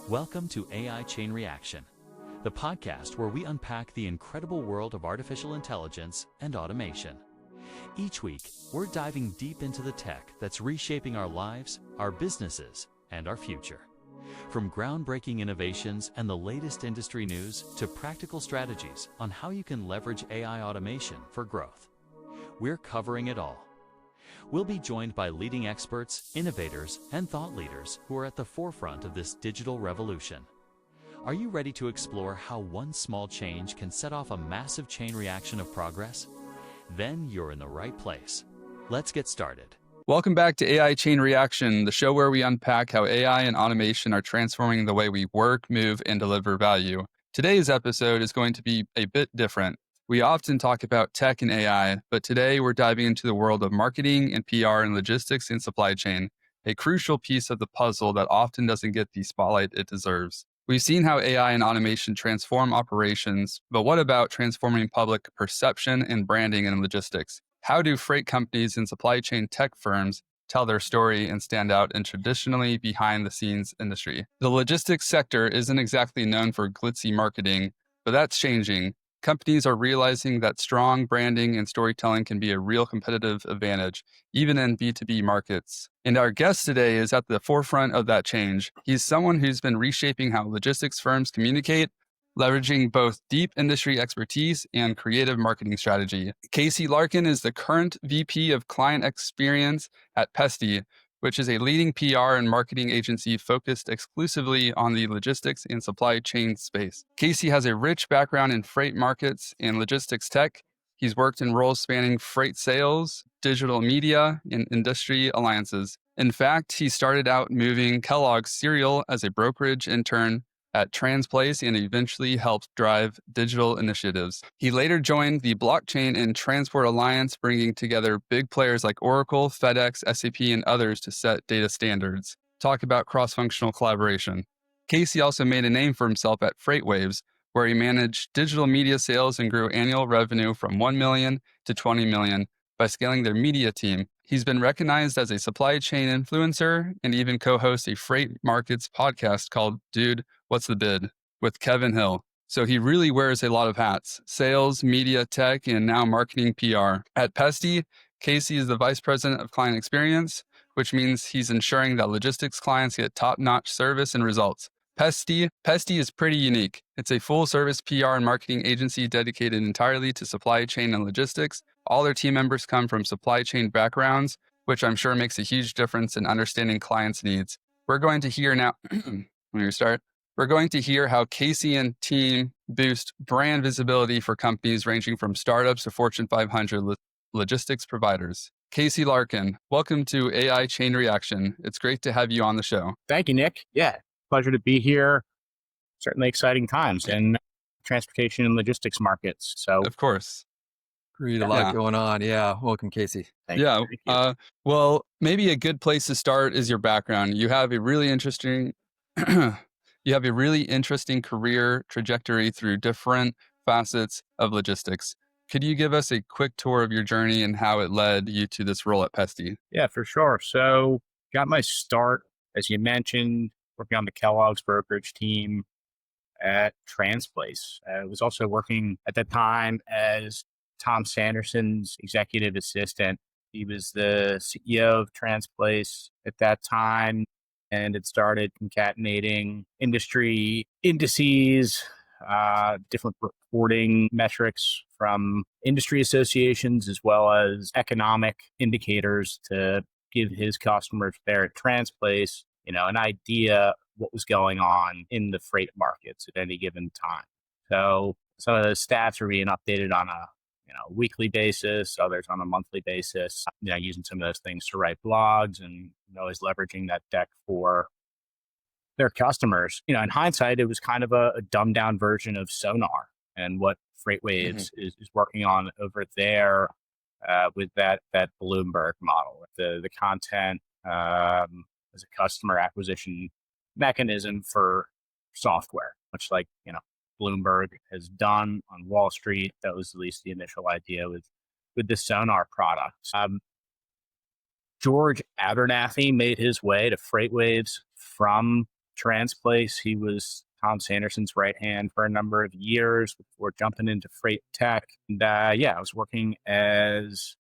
Welcome to AI Chain Reaction, the podcast where we unpack the incredible world of artificial intelligence and automation. Each week, we're diving deep into the tech that's reshaping our lives, our businesses, and our future. From groundbreaking innovations and the latest industry news to practical strategies on how you can leverage AI automation for growth. We're covering it all. We'll be joined by leading experts, innovators, and thought leaders who are at the forefront of this digital revolution. Are you ready to explore how one small change can set off a massive chain reaction of progress? Then you're in the right place. Let's get started. Welcome back to AI Chain Reaction, the show where we unpack how AI and automation are transforming the way we work, move, and deliver value. Today's episode is going to be a bit different. We often talk about tech and AI, but today we're diving into the world of marketing and PR and logistics and supply chain, a crucial piece of the puzzle that often doesn't get the spotlight it deserves. We've seen how AI and automation transform operations, but what about transforming public perception and branding in logistics? How do freight companies and supply chain tech firms tell their story and stand out in traditionally behind-the-scenes industry? The logistics sector isn't exactly known for glitzy marketing, but that's changing. Companies are realizing that strong branding and storytelling can be a real competitive advantage, even in B2B markets. And our guest today is at the forefront of that change. He's someone who's been reshaping how logistics firms communicate, leveraging both deep industry expertise and creative marketing strategy. Casey Larkin is the current VP of Client Experience at Pesti, which is a leading PR and marketing agency focused exclusively on the logistics and supply chain space. Casey has a rich background in freight markets and logistics tech. He's worked in roles spanning freight sales, digital media, and industry alliances. In fact, he started out moving Kellogg's cereal as a brokerage intern at Transplace and eventually helped drive digital initiatives. He later joined the Blockchain and Transport Alliance, bringing together big players like Oracle, FedEx, SAP, and others to set data standards. Talk about cross-functional collaboration. Casey also made a name for himself at FreightWaves, where he managed digital media sales and grew annual revenue from $1 million to $20 million by scaling their media team. He's been recognized as a supply chain influencer and even co-hosts a freight markets podcast called Dude, What's the Bid? With Kevin Hill. So he really wears a lot of hats: sales, media, tech, and now marketing PR. At Pesti, Casey is the vice president of client experience, which means he's ensuring that logistics clients get top-notch service and results. Pesti is pretty unique. It's a full-service PR and marketing agency dedicated entirely to supply chain and logistics. All their team members come from supply chain backgrounds, which I'm sure makes a huge difference in understanding clients' needs. We're going to hear now, we're going to hear how Casey and team boost brand visibility for companies ranging from startups to Fortune 500 logistics providers. Casey Larkin, welcome to AI Chain Reaction. It's great to have you on the show. Thank you, Nick. Yeah, pleasure to be here. Certainly exciting times in transportation and logistics markets. So, of course. Read a lot going on. Yeah. Welcome, Casey. Thank you. Well, maybe a good place to start is your background. You have a really interesting career trajectory through different facets of logistics. Could you give us a quick tour of your journey and how it led you to this role at Pesti? Yeah, for sure. So got my start, as you mentioned, working on the Kellogg's brokerage team at Transplace. I was also working at that time as Tom Sanderson's executive assistant. He was the CEO of Transplace at that time and had started concatenating industry indices, different reporting metrics from industry associations, as well as economic indicators to give his customers there at Transplace, an idea what was going on in the freight markets at any given time. So some of those stats are being updated on a weekly basis, others on a monthly basis, using some of those things to write blogs and always leveraging that deck for their customers. In hindsight, it was kind of a dumbed down version of Sonar and what FreightWaves is working on over there with that Bloomberg model. The content as a customer acquisition mechanism for software, much like, Bloomberg has done on Wall Street. That was at least the initial idea with the Sonar product. George Abernathy made his way to FreightWaves from Transplace. He was Tom Sanderson's right hand for a number of years before jumping into freight tech. And I was working as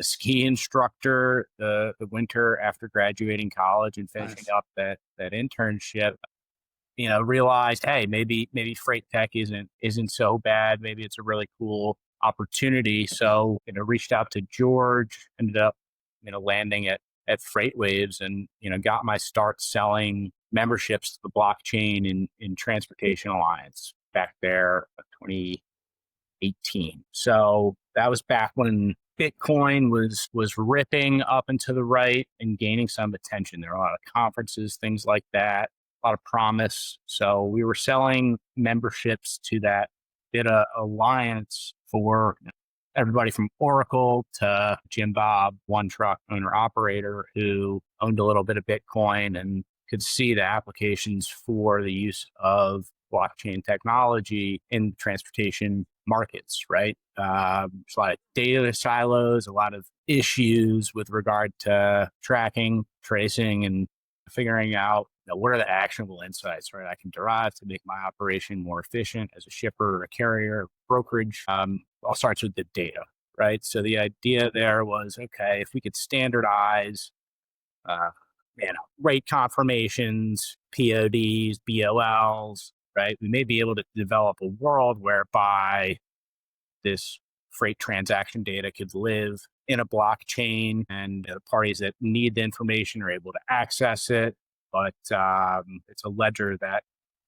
a ski instructor the winter after graduating college and finishing up that internship. Realized, hey, maybe freight tech isn't so bad. Maybe it's a really cool opportunity. So, reached out to George, ended up, landing at FreightWaves and, got my start selling memberships to the blockchain in Transportation Alliance back there in 2018. So that was back when Bitcoin was ripping up and to the right and gaining some attention. There were a lot of conferences, things like that, a lot of promise. So we were selling memberships to that BITA Alliance for everybody from Oracle to Jim Bob, one truck owner operator who owned a little bit of Bitcoin and could see the applications for the use of blockchain technology in transportation markets, right? There's a lot of data silos, a lot of issues with regard to tracking, tracing, and figuring out what are the actionable insights, right? I can derive to make my operation more efficient as a shipper, a carrier, brokerage. All starts with the data, right? So the idea there was, okay, if we could standardize, rate confirmations, PODs, BOLs, right? We may be able to develop a world whereby this freight transaction data could live in a blockchain and the parties that need the information are able to access it. But it's a ledger that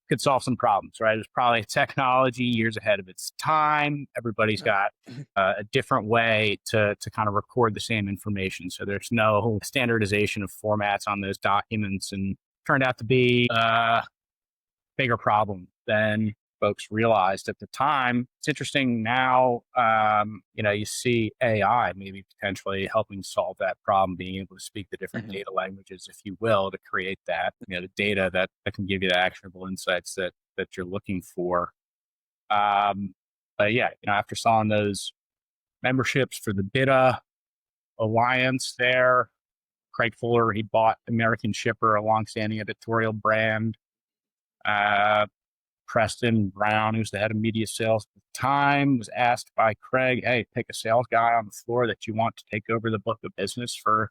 could solve some problems, right? It's probably technology years ahead of its time. Everybody's got a different way to kind of record the same information. So there's no standardization of formats on those documents, and turned out to be a bigger problem than folks realized at the time. It's interesting now, you see AI maybe potentially helping solve that problem, being able to speak the different data languages, if you will, to create that, the data that can give you the actionable insights that you're looking for. But yeah, after selling those memberships for the BITA Alliance there, Craig Fuller, he bought American Shipper, a longstanding editorial brand. Preston Brown, who's the head of media sales at the time, was asked by Craig, hey, pick a sales guy on the floor that you want to take over the book of business for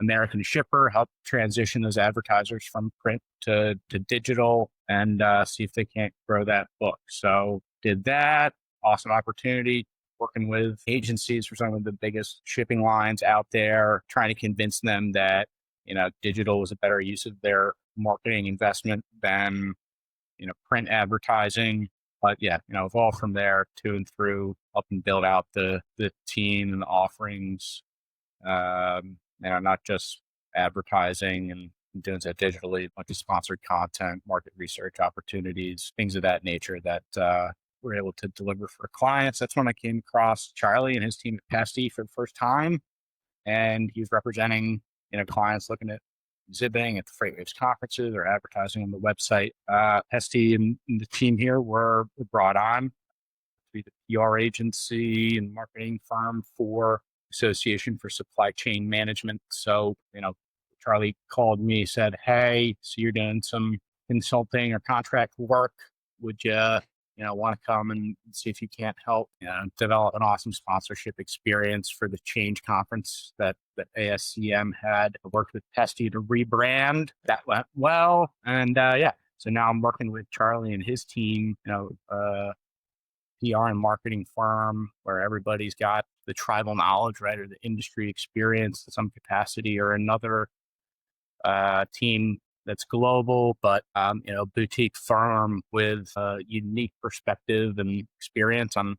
American Shipper, help transition those advertisers from print to digital, and see if they can't grow that book. So did that. Awesome opportunity, working with agencies for some of the biggest shipping lines out there, trying to convince them that, digital was a better use of their marketing investment than print advertising. But yeah, evolved from there to and through, helping build out the team and the offerings, not just advertising and doing that digitally, a bunch of sponsored content, market research opportunities, things of that nature that we're able to deliver for clients. That's when I came across Charlie and his team at Pesti for the first time. And he was representing, clients looking at exhibiting at the FreightWaves conferences or advertising on the website. Pesti and the team here were brought on to be the PR agency and marketing firm for Association for Supply Chain Management. So, Charlie called me, said, hey, so you're doing some consulting or contract work. Would you, want to come and see if you can't help develop an awesome sponsorship experience for the Change conference that ASCM had. I worked with Pesti to rebrand. That went well. And so now I'm working with Charlie and his team, PR and marketing firm where everybody's got the tribal knowledge, right, or the industry experience to some capacity or another. Team that's global, but boutique firm with a unique perspective and experience on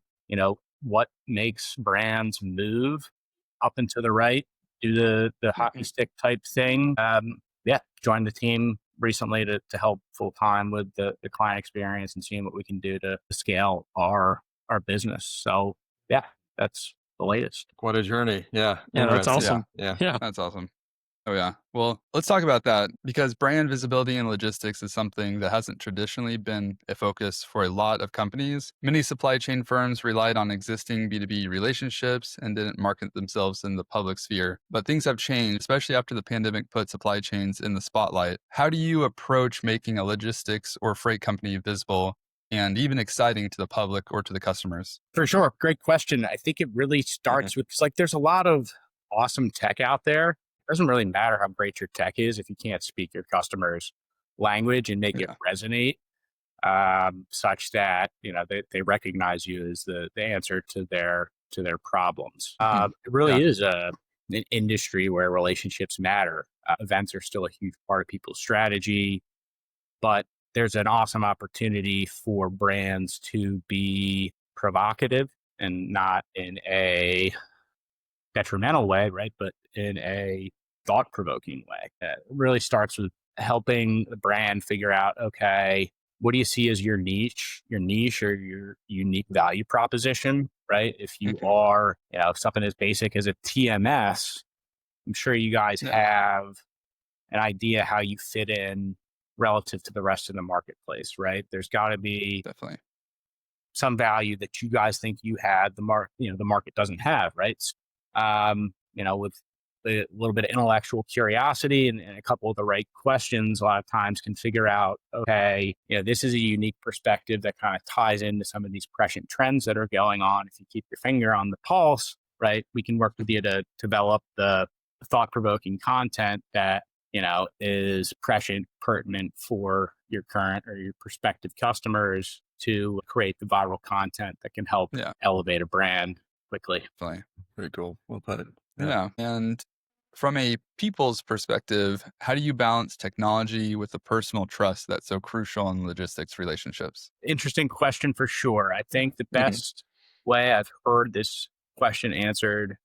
what makes brands move up and to the right, do the hockey stick type thing. Joined the team recently to help full time with the client experience and seeing what we can do to scale our business. So yeah, that's the latest. What a journey. Yeah. Yeah, that's Interesting. awesome. Yeah, Yeah. that's awesome. Oh, yeah. Well, let's talk about that because brand visibility and logistics is something that hasn't traditionally been a focus for a lot of companies. Many supply chain firms relied on existing B2B relationships and didn't market themselves in the public sphere. But things have changed, especially after the pandemic put supply chains in the spotlight. How do you approach making a logistics or freight company visible and even exciting to the public or to the customers? For sure. Great question. I think it really starts with, 'cause, like, there's a lot of awesome tech out there. It doesn't really matter how great your tech is if you can't speak your customer's language and make it Yeah. resonate such that they recognize you as the answer to their problems. Mhm. It really Yeah. is an industry where relationships matter. Events are still a huge part of people's strategy, but there's an awesome opportunity for brands to be provocative and not in a detrimental way, right? But in a thought provoking way. It really starts with helping the brand figure out, okay, what do you see as your niche or your unique value proposition, right? If you Mhm. are, something as basic as a TMS, I'm sure you guys Yeah, have an idea how you fit in relative to the rest of the marketplace, right? There's got to be definitely. some value that you guys think you had the market doesn't have, right? With a little bit of intellectual curiosity and a couple of the right questions, a lot of times can figure out, okay, this is a unique perspective that kind of ties into some of these prescient trends that are going on. If you keep your finger on the pulse, right, we can work with you to develop the thought-provoking content that is prescient, pertinent for your current or your prospective customers to create the viral content that can help Yeah, elevate a brand quickly. definitely. Very cool. Well put. Yeah. Yeah. And from a people's perspective, how do you balance technology with the personal trust that's so crucial in logistics relationships? Interesting question for sure. I think the Hmm. best way I've heard this question answered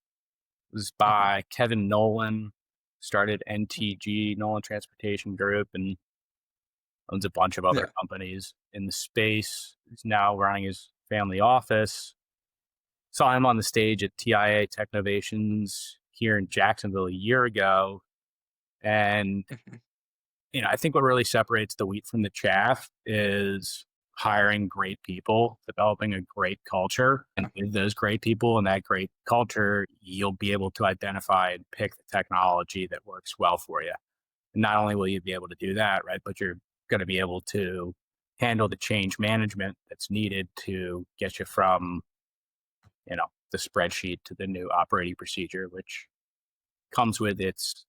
was Uh-huh. by Kevin Nolan, started NTG, Nolan Transportation Group, and owns a bunch of other Yeah. companies in the space. He's now running his family office. Saw him on the stage at TIA Technovations here in Jacksonville a year ago. And, Mhm. I think what really separates the wheat from the chaff is hiring great people, developing a great culture. And with those great people and that great culture, you'll be able to identify and pick the technology that works well for you. And not only will you be able to do that, right, but you're going to be able to handle the change management that's needed to get you from the spreadsheet to the new operating procedure, which comes with its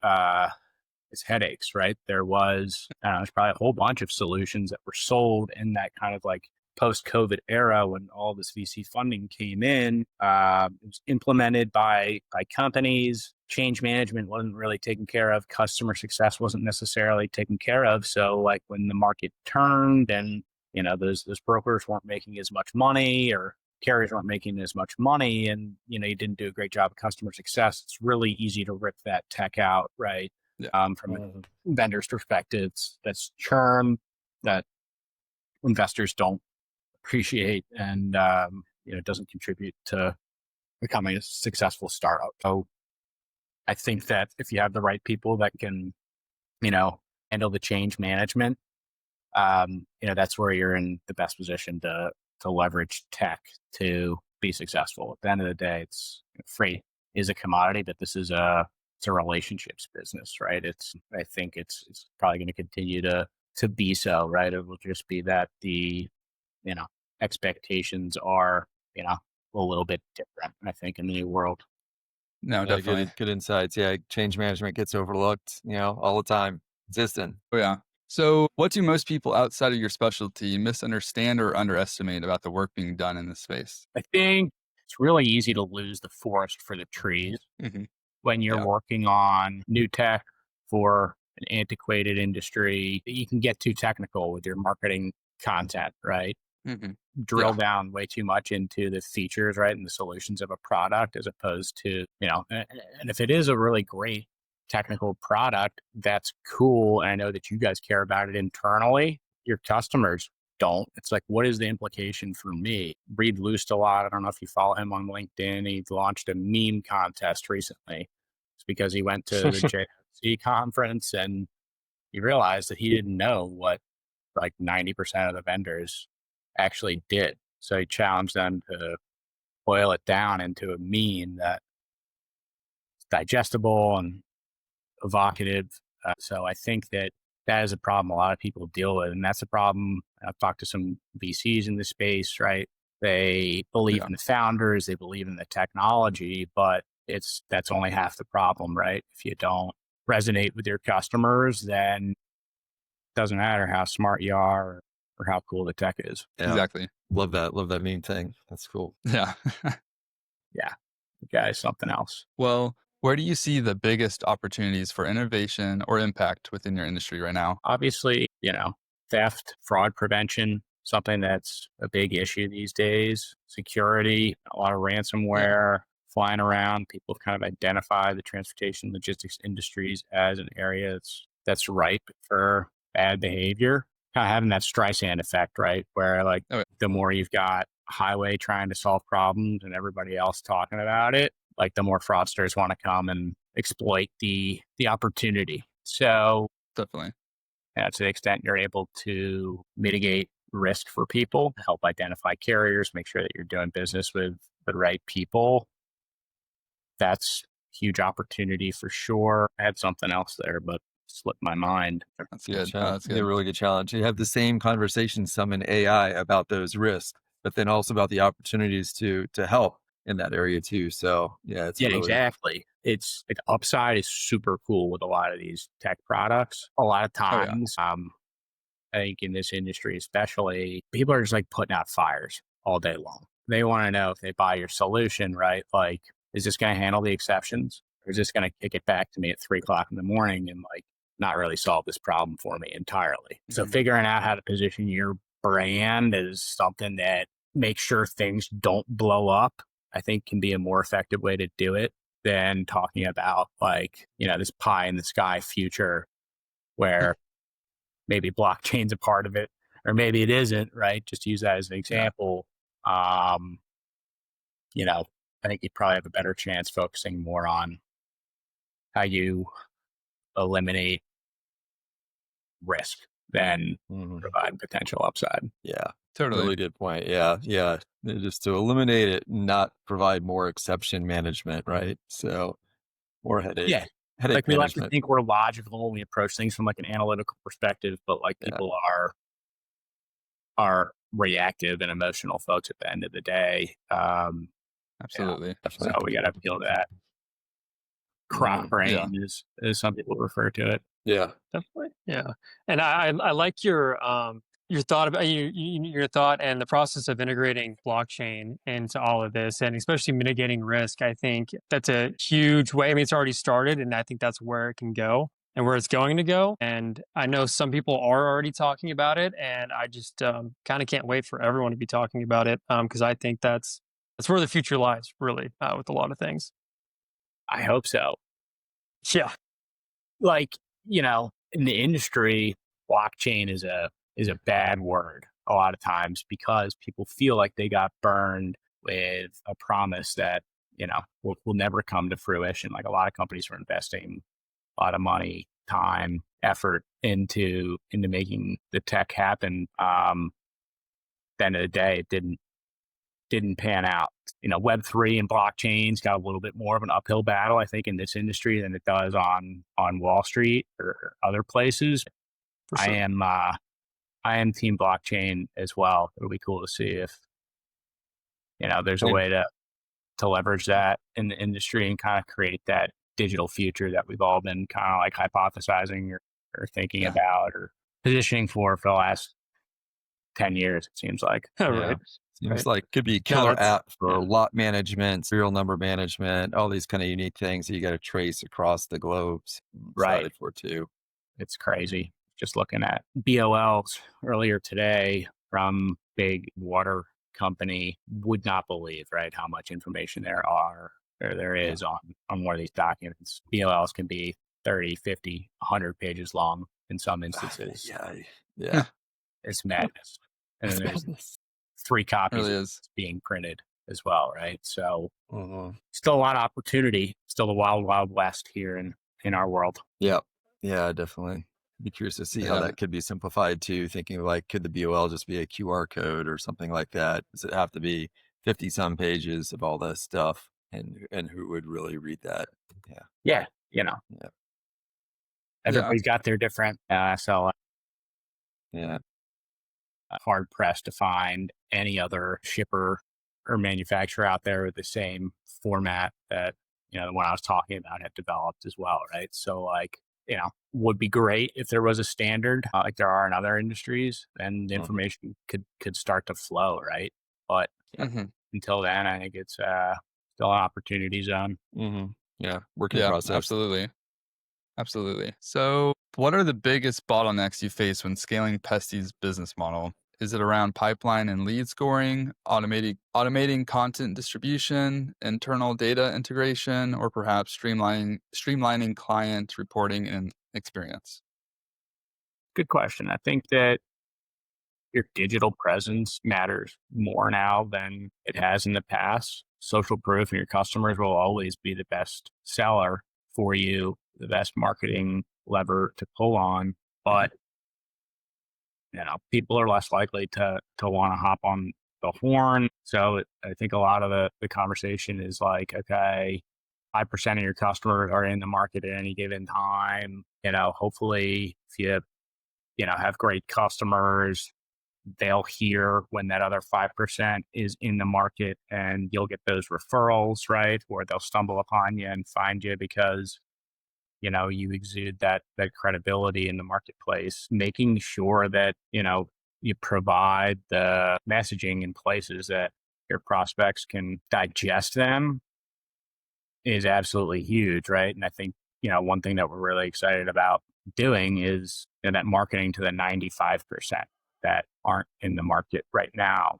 headaches, right? There's probably a whole bunch of solutions that were sold in that kind of like post-COVID era when all this VC funding came in. It was implemented by companies. Change management wasn't really taken care of. Customer success wasn't necessarily taken care of. So like when the market turned and those brokers weren't making as much money or carriers weren't making as much money and you didn't do a great job of customer success, it's really easy to rip that tech out, right? Yeah. From a vendor's perspective, that's churn that investors don't appreciate and it doesn't contribute to becoming a successful startup. So I think that if you have the right people that can you know handle the change management, that's where you're in the best position to leverage tech to be successful. At the end of the day, it's freight is a commodity, but it's a relationships business, right? I think it's probably going to continue to be so, right? It will just be that the you know expectations are a little bit different. I think in the new world. No, Yeah, definitely. good insights. Yeah, change management gets overlooked, all the time. Consistent. Oh, yeah. So, what do most people outside of your specialty misunderstand or underestimate about the work being done in this space? I think it's really easy to lose the forest for the trees Hmm. when you're Yeah. working on new tech for an antiquated industry. You can get too technical with your marketing content, right? Hmm. Drill Yeah. down way too much into the features, right, and the solutions of a product as opposed to, and if it is a really great technical product, that's cool. And I know that you guys care about it internally. Your customers don't. It's like, what is the implication for me? Reed Loost a lot. I don't know if you follow him on LinkedIn. He launched a meme contest recently. It's because he went to the conference, and he realized that he didn't know what like 90% of the vendors actually did. So he challenged them to boil it down into a mean that's digestible and evocative. So I think that is a problem a lot of people deal with. And that's a problem. I've talked to some VCs in the space, right? They believe in the founders, they believe in the technology, but that's only half the problem, right? If you don't resonate with your customers, then it doesn't matter how smart you are or how cool the tech is. Yeah. Exactly. Love that meme thing. That's cool. Yeah. Yeah. The guy's something else. Well, where do you see the biggest opportunities for innovation or impact within your industry right now? Obviously, theft, fraud prevention, something that's a big issue these days. Security, a lot of ransomware flying around. People have kind of identified the transportation logistics industries as an area that's ripe for bad behavior. Kind of having that Streisand effect, right? Where like the more you've got a highway trying to solve problems and everybody else talking about it, like the more fraudsters want to come and exploit the opportunity. So Definitely. to the extent you're able to mitigate risk for people, help identify carriers, make sure that you're doing business with the right people, that's huge opportunity for sure. I had something else there, but slipped my mind. That's good. That's a really good challenge. You have the same conversation some in AI about those risks, but then also about the opportunities to help in that area too. So it's really... exactly. It's like upside is super cool with a lot of these tech products. A lot of times, I think in this industry especially, people are just like putting out fires all day long. They want to know if they buy your solution, right? Like, is this going to handle the exceptions? Or is this going to kick it back to me at 3:00 in the morning and like not really solve this problem for me entirely? Mm-hmm. So figuring out how to position your brand as something that makes sure things don't blow up, I think can be a more effective way to do it than talking about like, this pie in the sky future where maybe blockchain's a part of it, or maybe it isn't, right? Just use that as an example. I think you'd probably have a better chance focusing more on how you eliminate risk than provide potential upside. Yeah, totally. Really good point. Yeah. Just to eliminate it, not provide more exception management, right? So more headache. Yeah. Headache like we management. like to think we're logical. We approach things from like an analytical perspective, but like people are reactive and emotional folks at the end of the day. Absolutely. So we got to appeal to that crop brain, as some people refer to it. Yeah, definitely. Yeah, and I like your thought about your thought and the process of integrating blockchain into all of this, and especially mitigating risk. I think that's a huge way. I mean, it's already started, and I think that's where it can go and where it's going to go. And I know some people are already talking about it, and I just kind of can't wait for everyone to be talking about it because I think that's where the future lies, really, with a lot of things. I hope so. Yeah. Like, in the industry, blockchain is a bad word a lot of times because people feel like they got burned with a promise that, will never come to fruition. Like a lot of companies were investing a lot of money, time, effort into making the tech happen. At the end of the day, it didn't pan out. Web3 and blockchains got a little bit more of an uphill battle, I think, in this industry than it does on Wall Street or other places. Sure. I am team blockchain as well. It would be cool to see if, there's a way to leverage that in the industry and kind of create that digital future that we've all been kind of like hypothesizing or thinking about or positioning for the last 10 years, it seems like. Right. Seems like could be a killer app for lot management, serial number management, all these kind of unique things that you got to trace across the globe. Excited for too. It's crazy. Just looking at BOLs earlier today from big water company, would not believe, right, how much information there is on one of these documents. BOLs can be 30, 50, 100 pages long in some instances. Yeah. It's madness. And then there's 3 copies really is being printed as well, right? So still a lot of opportunity, still the wild, wild west here in in our world. Yeah. Yeah, definitely. Be curious to see how Yeah. that could be simplified too, thinking like, could the BOL just be a QR code or something like that? Does it have to be 50 some pages of all this stuff? And who would really read that? Yeah. Yeah. Yeah. Everybody's got their different, so Yeah. hard pressed to find any other shipper or manufacturer out there with the same format that, the one I was talking about had developed as well. Right. So like, would be great if there was a standard like there are in other industries, and the information could start to flow. Right. But until then, I think it's still an opportunity zone. Yeah. Working Yeah, process. absolutely. So what are the biggest bottlenecks you face when scaling Pesti's business model? Is it around pipeline and lead scoring, automating content distribution, internal data integration, or perhaps streamlining client reporting and experience? Good question. I think that your digital presence matters more now than it has in the past. Social proof and your customers will always be the best seller for you, the best marketing lever to pull on. But people are less likely to want to hop on the horn. So I think a lot of the conversation is like, okay, 5% of your customers are in the market at any given time. Hopefully if you have great customers, they'll hear when that other 5% is in the market, and you'll get those referrals, right? Or they'll stumble upon you and find you because, you exude that credibility in the marketplace, making sure that, you provide the messaging in places that your prospects can digest them is absolutely huge, right? And I think, one thing that we're really excited about doing is that marketing to the 95% that aren't in the market right now.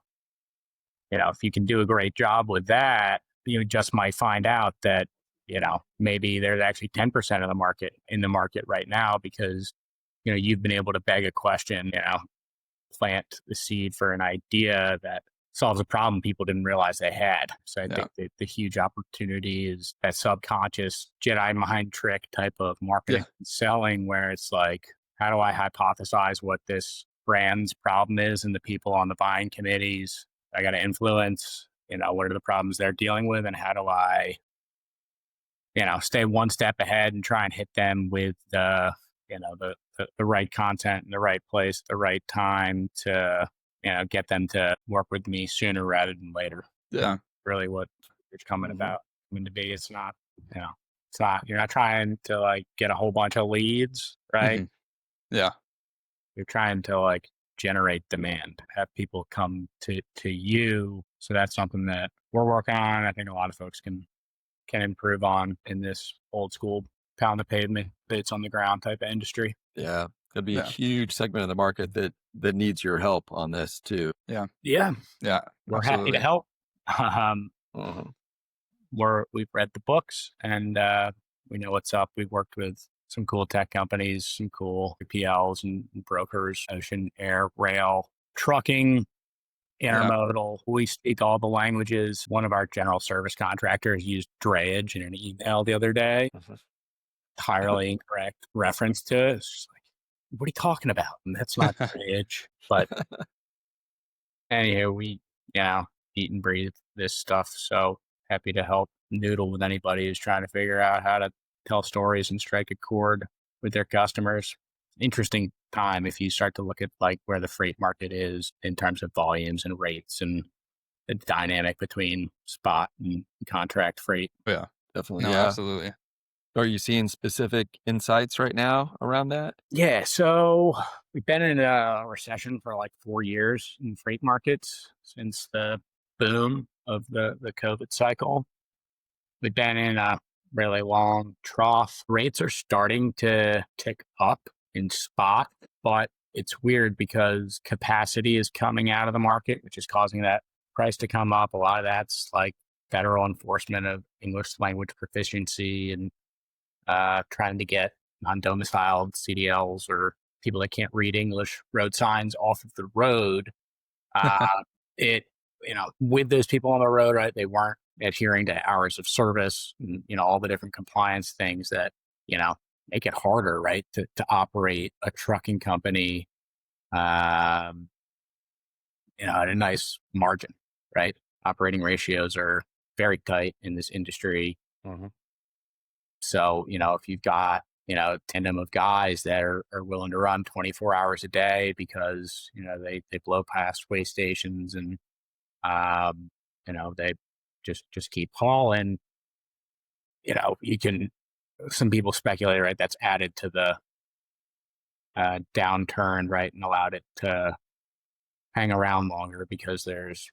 If you can do a great job with that, you just might find out that, maybe there's actually 10% of the market in the market right now because, you've been able to beg a question, plant the seed for an idea that solves a problem people didn't realize they had. So I think the huge opportunity is that subconscious Jedi mind trick type of marketing and selling, where it's like, how do I hypothesize what this brand's problem is and the people on the buying committees I got to influence? What are the problems they're dealing with, and how do I, stay one step ahead and try and hit them with the right content in the right place, the right time to, get them to work with me sooner rather than later. Yeah. Really what it's coming about. To be, it's not, you're not trying to like get a whole bunch of leads, right? Yeah. You're trying to like generate demand, have people come to you. So that's something that we're working on. I think a lot of folks can improve on in this old school pound the pavement, boots on the ground type of industry. Yeah. Could be a huge segment of the market that needs your help on this too. Yeah. We're happy to help. We've read the books, and we know what's up. We've worked with some cool tech companies, some cool PLs and brokers, ocean, air, rail, trucking, intermodal. We speak all the languages. One of our general service contractors used drayage in an email the other day. Entirely incorrect reference to it. It's just like, what are you talking about? And that's not drayage. But anyhow, we eat and breathe this stuff. So happy to help noodle with anybody who's trying to figure out how to tell stories and strike a chord with their customers. Interesting time if you start to look at like where the freight market is in terms of volumes and rates and the dynamic between spot and contract freight. Yeah, Definitely. no, absolutely. Are you seeing specific insights right now around that? Yeah. So we've been in a recession for like 4 years in freight markets since the boom of the COVID cycle. We've been in a really long trough. Rates are starting to tick up in spot, but it's weird because capacity is coming out of the market, which is causing that price to come up. A lot of that's like federal enforcement of English language proficiency and trying to get non-domiciled CDLs or people that can't read English road signs off of the road. With those people on the road, right, they weren't adhering to hours of service and, all the different compliance things that make it harder, right, to operate a trucking company, um, at a nice margin, right? Operating ratios are very tight in this industry. Mhm. So, if you've got, a tandem of guys that are willing to run 24 hours a day because, they blow past way stations and, um, they just keep hauling, you can, some people speculate, right, that's added to the downturn, right, and allowed it to hang around longer because there's,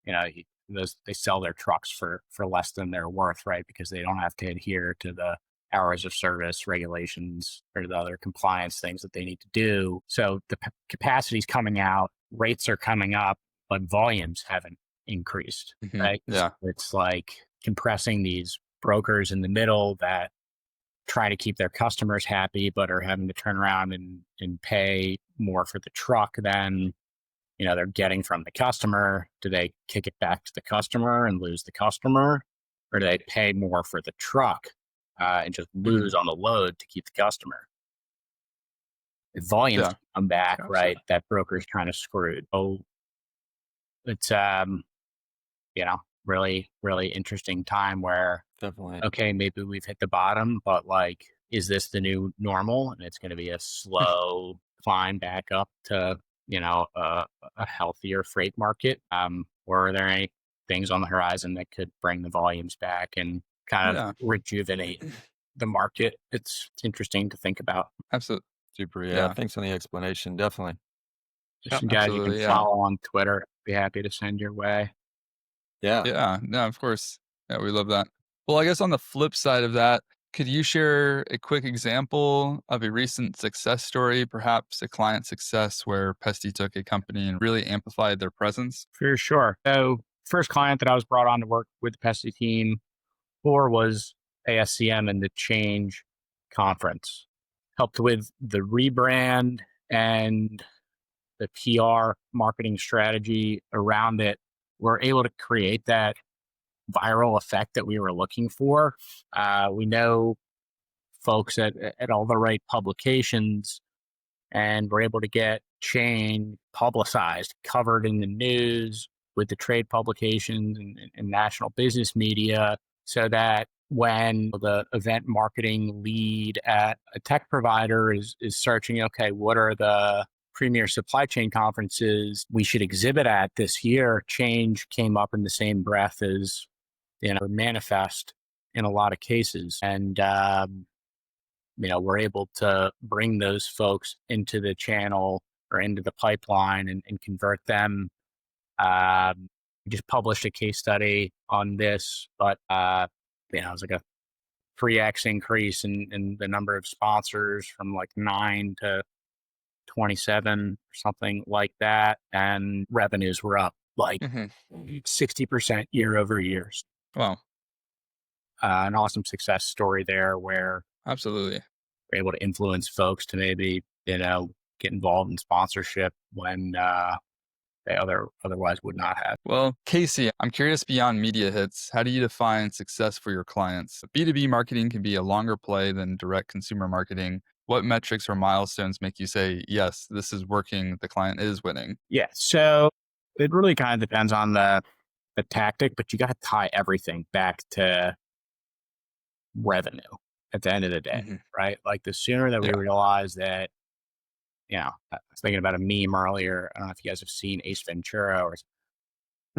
they sell their trucks for less than they're worth, right? Because they don't have to adhere to the hours of service regulations or the other compliance things that they need to do. So the capacity's coming out, rates are coming up, but volumes haven't increased, right? Yeah. So it's like compressing these brokers in the middle that try to keep their customers happy, but are having to turn around and pay more for the truck than they're getting from the customer. Do they kick it back to the customer and lose the customer, or do they pay more for the truck and just lose on the load to keep the customer? If volumes Yeah. come back, Gotcha. right, that broker's kind of screwed. Oh, it's really, really interesting time where, Definitely. okay, maybe we've hit the bottom, but like, is this the new normal? And it's going to be a slow climb back up to, a healthier freight market. Or are there any things on the horizon that could bring the volumes back and kind Yeah. of rejuvenate the market? It's interesting to think about. Absolutely. Super. Yeah. Yeah. Thanks on the explanation. Definitely. There's some guys you can Absolutely. Yeah. follow on Twitter. Be happy to send your way. Yeah. Yeah. No, of course. Yeah, we love that. Well, I guess on the flip side of that, could you share a quick example of a recent success story, perhaps a client success where Pesti took a company and really amplified their presence? For sure. So, first client that I was brought on to work with the Pesti team for was ASCM and the Change conference. Helped with the rebrand and the PR marketing strategy around it. We're able to create that viral effect that we were looking for. We know folks at all the right publications, and we're able to get Chain publicized, covered in the news with the trade publications and national business media, so that when the event marketing lead at a tech provider is searching, okay, what are the premier supply chain conferences we should exhibit at this year, Change came up in the same breath as Manifest in a lot of cases. And we're able to bring those folks into the channel or into the pipeline and convert them. We just published a case study on this, but it was like a 3x increase in the number of sponsors from like 9 to 27 or something like that, and revenues were up like 60% year over year. Wow. An awesome success story there where Absolutely. we're able to influence folks to maybe, get involved in sponsorship when they otherwise would not have. Well, Casey, I'm curious beyond media hits, how do you define success for your clients? B2B marketing can be a longer play than direct consumer marketing. What metrics or milestones make you say, yes, this is working, the client is winning? Yeah. So it really kind of depends on the tactic, but you got to tie everything back to revenue at the end of the day, right? Like the sooner that we realize that, I was thinking about a meme earlier. I don't know if you guys have seen Ace Ventura or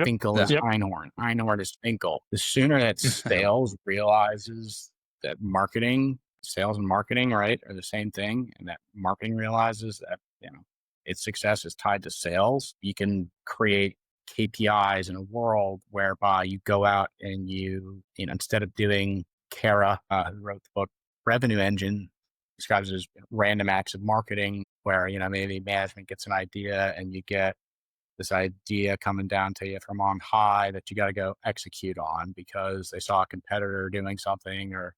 Finkel is Einhorn. Einhorn is Finkel. The sooner that sales realizes that sales and marketing, right, are the same thing, and that marketing realizes that, its success is tied to sales, you can create KPIs in a world whereby you go out and instead of doing Kara, who wrote the book Revenue Engine, describes it as random acts of marketing where, maybe management gets an idea and you get this idea coming down to you from on high that you got to go execute on because they saw a competitor doing something, or,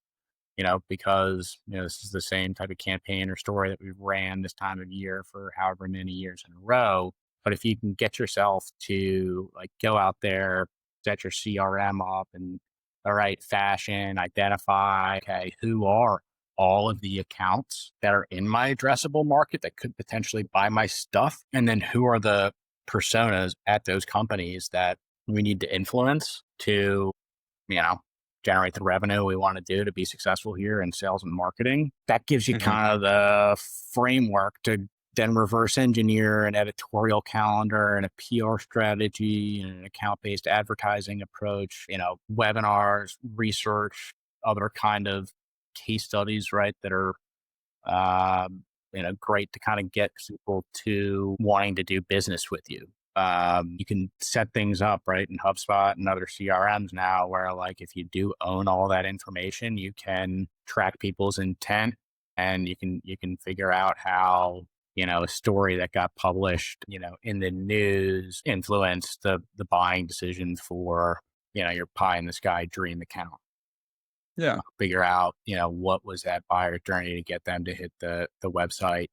because, this is the same type of campaign or story that we've ran this time of year for however many years in a row. But if you can get yourself to like go out there, set your CRM up in the right fashion, identify, okay, who are all of the accounts that are in my addressable market that could potentially buy my stuff. And then who are the personas at those companies that we need to influence to, generate the revenue we want to do to be successful here in sales and marketing. That gives you kind of the framework to then reverse engineer an editorial calendar and a PR strategy and an account-based advertising approach, webinars, research, other kind of case studies, right, that are, great to kind of get people to wanting to do business with you. You can set things up, right, in HubSpot and other CRMs now where, like, if you do own all that information, you can track people's intent and you can figure out how, a story that got published, in the news influenced the buying decision for, your pie in the sky dream account. Yeah. Figure out, what was that buyer's journey to get them to hit the website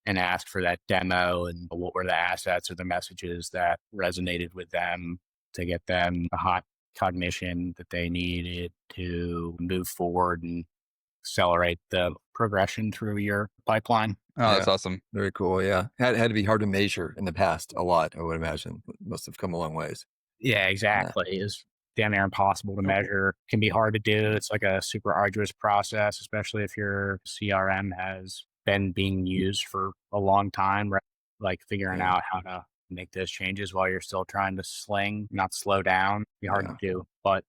and ask for that demo, and what were the assets or the messages that resonated with them to get them the hot cognition that they needed to move forward and accelerate the progression through your pipeline. Oh, that's awesome. Very cool. Yeah. Had to be hard to measure in the past a lot, I would imagine. Must have come a long ways. Yeah, exactly. It's damn near impossible to measure. Can be hard to do. It's like a super arduous process, especially if your CRM has been being used for a long time, right? Like figuring out how to make those changes while you're still trying to not slow down. Be hard to do. But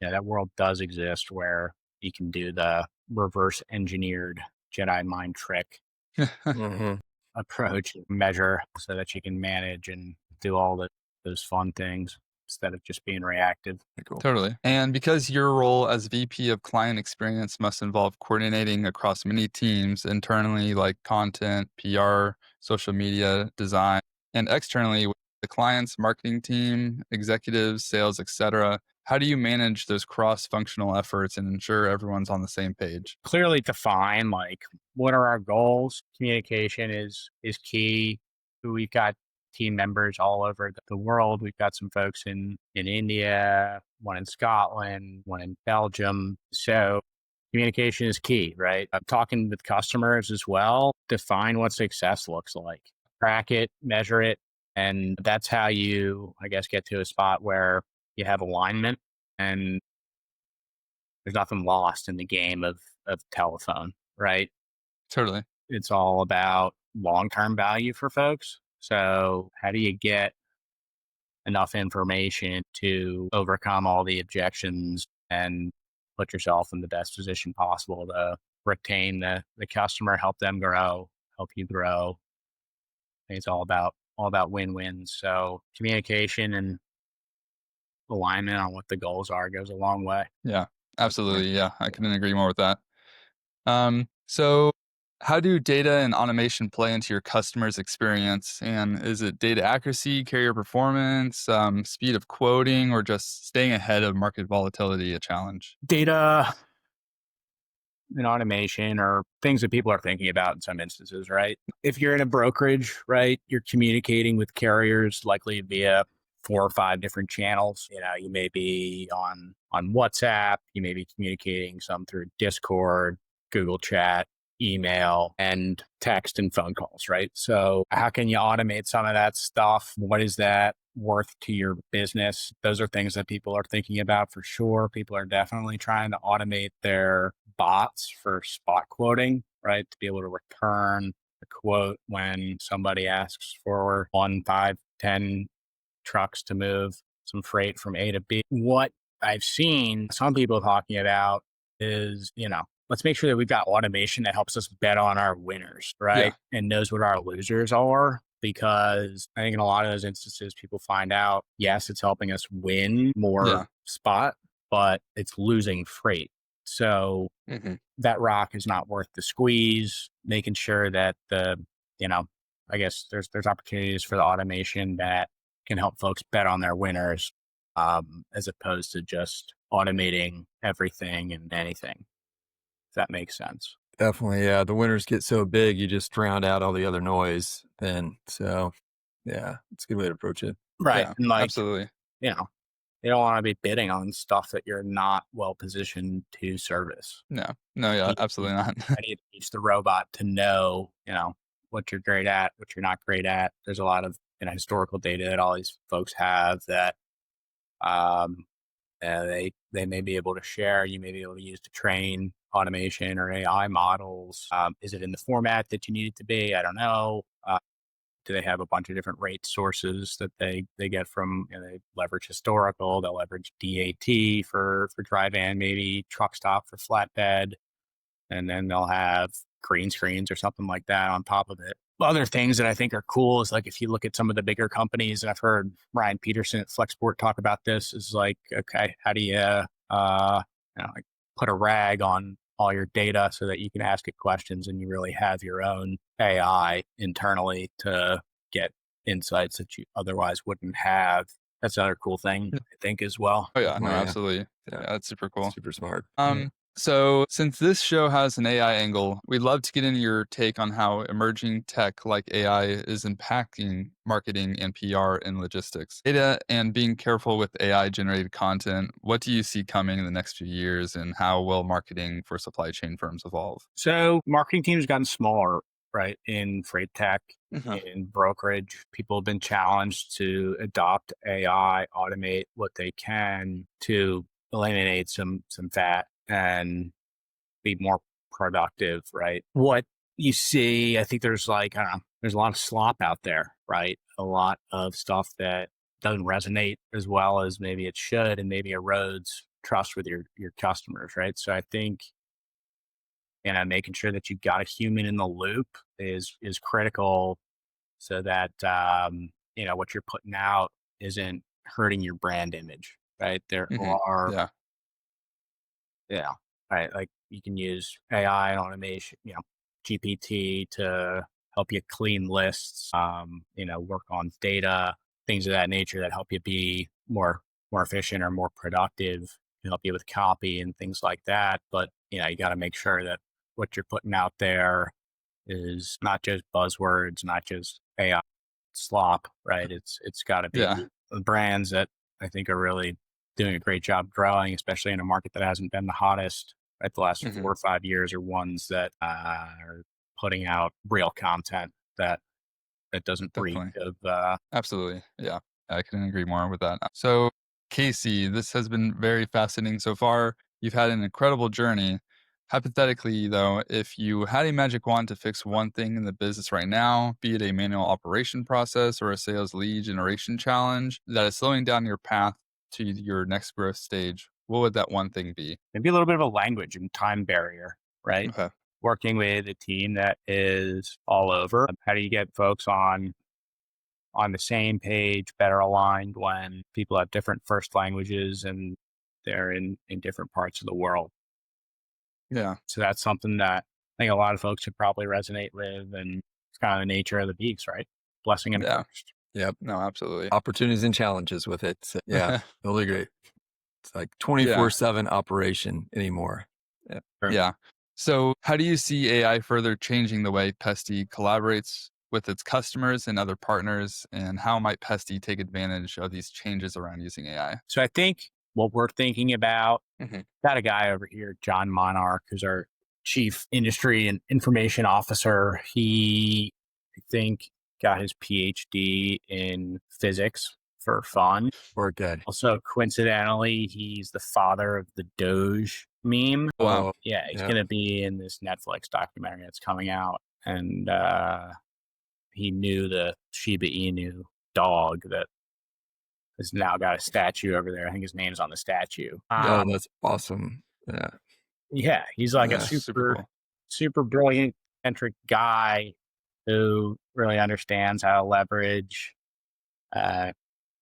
that world does exist where you can do the reverse engineered Jedi mind trick approach, measure so that you can manage and do all those fun things instead of just being reactive. Cool. Totally. And because your role as VP of client experience must involve coordinating across many teams internally, like content, PR, social media, design, and externally with the client's marketing team, executives, sales, etc., how do you manage those cross-functional efforts and ensure everyone's on the same page? Clearly define, like, what are our goals? Communication is key. We've got team members all over the world. We've got some folks in India, one in Scotland, one in Belgium. So communication is key, right? I'm talking with customers as well. Define what success looks like. Track it, measure it. And that's how you, I guess, get to a spot where you have alignment and there's nothing lost in the game of telephone, right? Totally. It's all about long-term value for folks. So how do you get enough information to overcome all the objections and put yourself in the best position possible to retain the customer, help them grow, help you grow? I think it's all about win-wins. So communication and alignment on what the goals are goes a long way. Yeah, absolutely. Yeah, I couldn't agree more with that. So how do data and automation play into your customer's experience? And is it data accuracy, carrier performance, speed of quoting, or just staying ahead of market volatility a challenge? Data and automation are things that people are thinking about in some instances, right? If you're in a brokerage, right, you're communicating with carriers likely via 4 or 5 different channels. You may be on WhatsApp, you may be communicating some through Discord, Google Chat, email, and text and phone calls, right? So how can you automate some of that stuff? What is that worth to your business? Those are things that people are thinking about for sure. People are definitely trying to automate their bots for spot quoting, right? To be able to return a quote when somebody asks for 1, 5, 10 trucks to move some freight from A to B. What I've seen some people talking about is, let's make sure that we've got automation that helps us bet on our winners, right? Yeah. And knows what our losers are. Because I think in a lot of those instances, people find out, yes, it's helping us win more spot, but it's losing freight. So that rock is not worth the squeeze, making sure that I guess there's opportunities for the automation that can help folks bet on their winners, as opposed to just automating everything and anything. If that makes sense. Definitely. Yeah. The winners get so big, you just drown out all the other noise. And so, yeah, it's a good way to approach it. Right. Yeah, and absolutely. You don't want to be bidding on stuff that you're not well positioned to service. No, yeah, You absolutely not. need to teach the robot to know, what you're great at, what you're not great at. There's a lot of historical data that all these folks have that um, they may be able to share. You may be able to use to train automation or AI models. Is it in the format that you need it to be? I don't know. Do they have a bunch of different rate sources that they get from? They leverage historical. They'll leverage DAT for dry van, maybe truck stop for flatbed, and then they'll have green screens or something like that on top of it. Other things that I think are cool is like if you look at some of the bigger companies, and I've heard Ryan Peterson at Flexport talk about this, is like, okay, how do you like put a rag on all your data so that you can ask it questions and you really have your own AI internally to get insights that you otherwise wouldn't have. That's another cool thing, I think, as well. Oh yeah, no, Oh, yeah. absolutely. Yeah. Yeah, that's super cool. Super smart. So since this show has an AI angle, we'd love to get into your take on how emerging tech like AI is impacting marketing and PR and logistics. Data and being careful with AI generated content. What do you see coming in the next few years, and how will marketing for supply chain firms evolve? So marketing teams have gotten smaller, right? In freight tech, in brokerage, people have been challenged to adopt AI, automate what they can to eliminate some fat and be more productive, right? What you see, I think there's like, I don't know, there's a lot of slop out there, right? A lot of stuff that doesn't resonate as well as maybe it should, and maybe erodes trust with your customers, right? So I think, making sure that you've got a human in the loop is critical, so that what you're putting out isn't hurting your brand image, right? There are Yeah. right, like you can use AI and automation, GPT to help you clean lists, work on data, things of that nature that help you be more efficient or more productive, can help you with copy and things like that. But you got to make sure that what you're putting out there is not just buzzwords, not just AI slop, right? It's got to be Yeah. the brands that I think are really doing a great job growing, especially in a market that hasn't been the hottest, right? The last 4 or 5 years are ones that are putting out real content that doesn't reek Definitely. of. Absolutely. Yeah. I couldn't agree more with that. So, Casey, this has been very fascinating so far. You've had an incredible journey. Hypothetically, though, if you had a magic wand to fix one thing in the business right now, be it a manual operation process or a sales lead generation challenge that is slowing down your path to your next growth stage, what would that one thing be? Maybe a little bit of a language and time barrier, right? Okay. Working with a team that is all over. How do you get folks on the same page, better aligned when people have different first languages and they're in different parts of the world? Yeah. So that's something that I think a lot of folks would probably resonate with, and it's kind of the nature of the beast, right? Blessing and Yeah. cursed. Yep. No, absolutely. Opportunities and challenges with it. So, yeah, totally great. It's like 24/7 operation anymore. Yeah. Yeah. So, how do you see AI further changing the way Pesti collaborates with its customers and other partners? And how might Pesti take advantage of these changes around using AI? So I think what we're thinking about, Mhm. got a guy over here, John Monarch, who's our chief industry and information officer. He, I think, got his PhD in physics for fun. Or good. Also, coincidentally, he's the father of the Doge meme. Wow. Yeah, he's Yeah. going to be in this Netflix documentary that's coming out. And he knew the Shiba Inu dog that has now got a statue over there. I think his name's on the statue. Oh, that's awesome. Yeah. Yeah, he's like a That's super cool. super brilliant, centric guy who really understands how to leverage uh,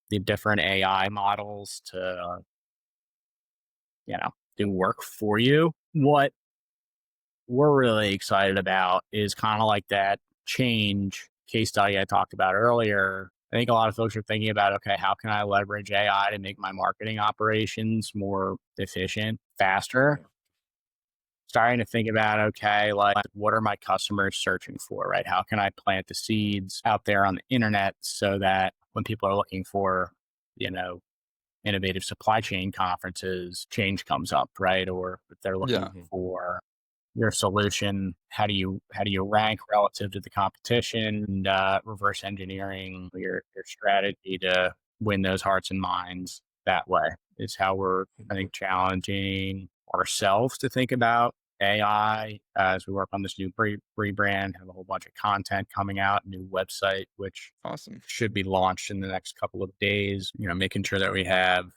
the different AI models to, do work for you. What we're really excited about is kind of like that change case study I talked about earlier. I think a lot of folks are thinking about, okay, how can I leverage AI to make my marketing operations more efficient, faster? Starting to think about, okay, like what are my customers searching for, right? How can I plant the seeds out there on the internet so that when people are looking for, innovative supply chain conferences, change comes up, right? Or if they're looking Yeah. for your solution, how do you rank relative to the competition, and reverse engineering your strategy to win those hearts and minds that way is how we're, I think, challenging ourselves to think about AI as we work on this new rebrand. Have a whole bunch of content coming out, new website, which Awesome. should be launched in the next couple of days. Making sure that we have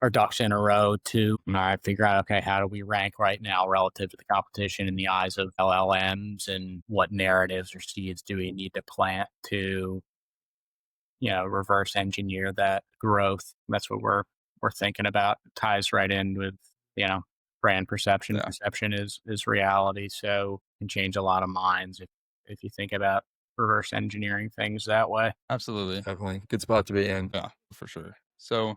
our ducks in a row to figure out, okay, how do we rank right now relative to the competition in the eyes of LLMs, and what narratives or seeds do we need to plant to, reverse engineer that growth. That's what we're thinking about. It ties right in with, brand perception. Yeah. Perception is reality. So it can change a lot of minds if you think about reverse engineering things that way. Absolutely. Definitely. Good spot to be in. Yeah, for sure. So,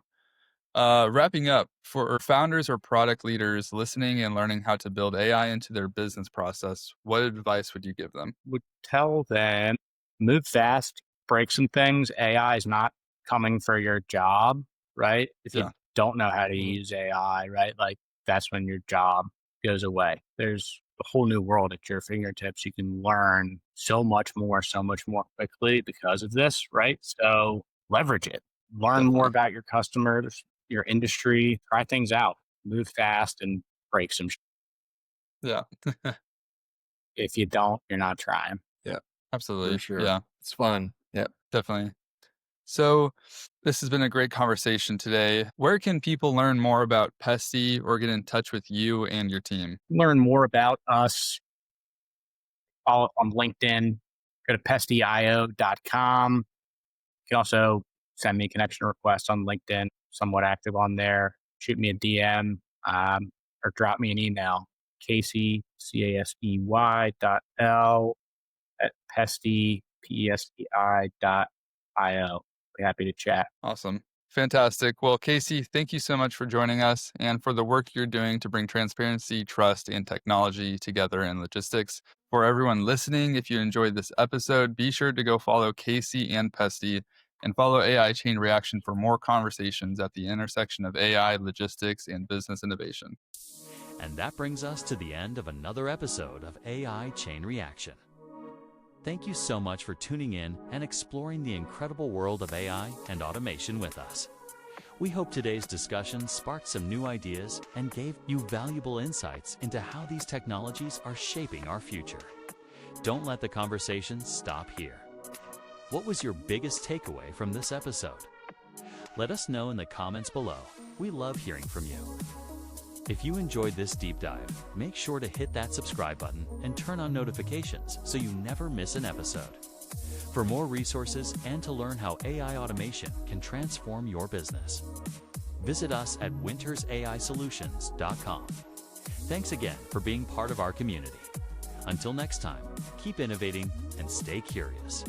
wrapping up, for founders or product leaders listening and learning how to build AI into their business process, what advice would you give them? Would tell them, move fast, break some things. AI is not coming for your job, right? If you Yeah. don't know how to use AI, right? Like, that's when your job goes away. There's a whole new world at your fingertips. You can learn so much more quickly because of this, right? So leverage it. Learn more Definitely. about your customers, your industry, try things out, move fast, and break some. Yeah, If you don't, you're not trying. absolutely. For sure. Yeah, It's fun. Yep. definitely. So, this has been a great conversation today. Where can people learn more about Pesti or get in touch with you and your team? Learn more about us. Follow on LinkedIn. Go to pestio.com. You can also send me a connection request on LinkedIn. Somewhat active on there. Shoot me a DM, or drop me an email. Casey, CASEY.L at Pesti, PESTI.io. Be happy to chat. Awesome. Fantastic. Well, Casey, thank you so much for joining us and for the work you're doing to bring transparency, trust, and technology together in logistics. For everyone listening, if you enjoyed this episode, be sure to go follow Casey and Pesti and follow AI Chain Reaction for more conversations at the intersection of AI, logistics, and business innovation. And that brings us to the end of another episode of AI Chain Reaction. Thank you so much for tuning in and exploring the incredible world of AI and automation with us. We hope today's discussion sparked some new ideas and gave you valuable insights into how these technologies are shaping our future. Don't let the conversation stop here. What was your biggest takeaway from this episode? Let us know in the comments below. We love hearing from you. If you enjoyed this deep dive, make sure to hit that subscribe button and turn on notifications so you never miss an episode. For more resources and to learn how AI automation can transform your business, visit us at wintersAIsolutions.com. Thanks again for being part of our community. Until next time, keep innovating and stay curious.